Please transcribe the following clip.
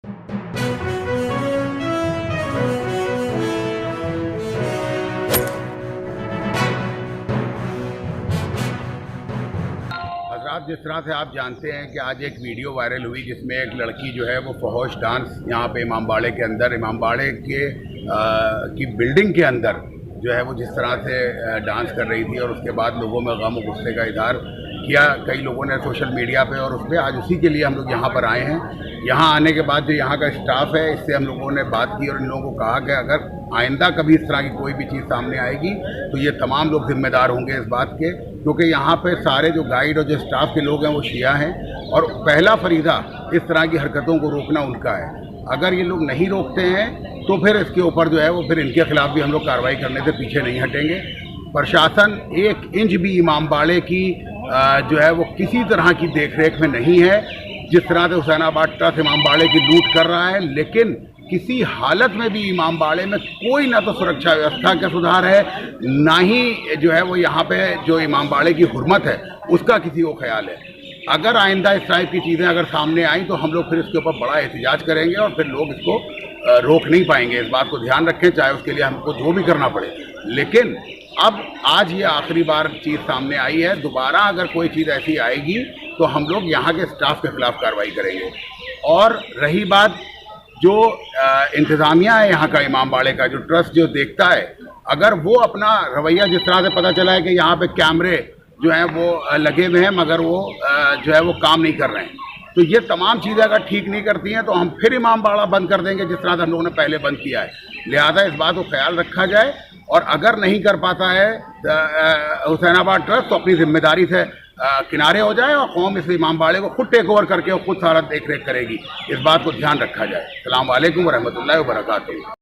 हज़रात, जिस तरह से आप जानते हैं कि आज एक वीडियो वायरल हुई जिसमें एक लड़की जो है वो फहोश डांस यहाँ पे इमामबाड़े के अंदर, इमामबाड़े के की बिल्डिंग के अंदर जो है वो जिस तरह से डांस कर रही थी और उसके बाद लोगों में गम और गुस्से का इज़हार किया कई लोगों ने सोशल मीडिया पे और उस पर। आज उसी के लिए हम लोग यहाँ पर आए हैं। यहाँ आने के बाद जो यहाँ का स्टाफ है इससे हम लोगों ने बात की और इन लोगों को कहा कि अगर आइंदा कभी इस तरह की कोई भी चीज़ सामने आएगी तो ये तमाम लोग जिम्मेदार होंगे इस बात के, क्योंकि यहाँ पे सारे जो गाइड और जो स्टाफ के लोग हैं वो शिया हैं और पहला फरीदा इस तरह की हरकतों को रोकना उनका है। अगर ये लोग नहीं रोकते हैं तो फिर इसके ऊपर जो है वो फिर इनके खिलाफ भी हम लोग कार्रवाई करने से पीछे नहीं हटेंगे। प्रशासन एक इंच भी इमामबाड़े की जो है वो किसी तरह की देखरेख में नहीं है। जिस तरह से हुसैनाबाद ट्रस्ट इमामबाड़े की लूट कर रहा है, लेकिन किसी हालत में भी इमामबाड़े में कोई ना तो सुरक्षा व्यवस्था का सुधार है, ना ही जो है वो यहाँ पे जो इमामबाड़े की हुर्मत है उसका किसी को ख्याल है। अगर आइंदा इस टाइप की चीज़ें अगर सामने आईं तो हम लोग फिर इसके ऊपर बड़ा एहतजाज करेंगे और फिर लोग इसको रोक नहीं पाएंगे। इस बात को ध्यान रखें, चाहे उसके लिए हमको जो भी करना पड़े। लेकिन अब आज ये आखिरी बार चीज़ सामने आई है, दोबारा अगर कोई चीज़ ऐसी आएगी तो हम लोग यहाँ के स्टाफ के खिलाफ कार्रवाई करेंगे। और रही बात जो इंतज़ामिया है यहाँ का, इमामबाड़े का जो ट्रस्ट जो देखता है, अगर वो अपना रवैया, जिस तरह से पता चला है कि यहाँ पे कैमरे जो हैं वो लगे हुए हैं मगर वो जो है वो काम नहीं कर रहे हैं, तो ये तमाम चीज़ें अगर ठीक नहीं करती हैं तो हम फिर इमामबाड़ा बंद कर देंगे जिस तरह से हम लोगों ने पहले बंद किया है। लिहाजा इस बात को ख्याल रखा जाए और अगर नहीं कर पाता है हुसैनाबाद ट्रस्ट तो अपनी जिम्मेदारी से किनारे हो जाए और कौम इस इमामबाड़े को खुद टेक ओवर करके और खुद सारा देख रेख करेगी। इस बात को ध्यान रखा जाए। अस्सलाम वालेकुम व रहमतुल्लाहि व बरकातुहू।